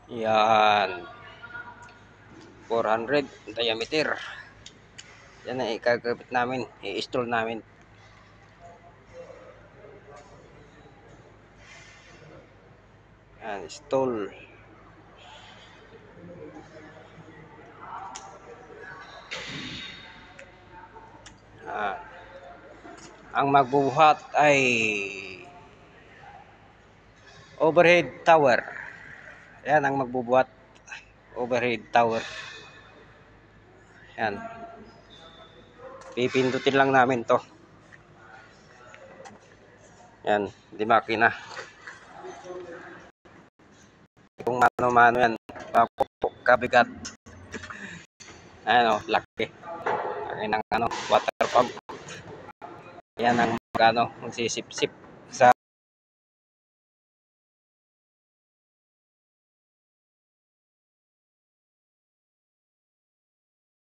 Yan. 400 diameter. Yan ang ikagabit namin. I-install namin. Yan. Install. Yan. Ang magbubuhat ay overhead tower. Yan ang magbubuhat. Overhead tower. Yan. Pipindutin lang namin to. Yan. Di makina. Kung mano-mano yan. Kabigat. Ayan o. Laki. Laki ng water pump. Yan ang magsisip-sip.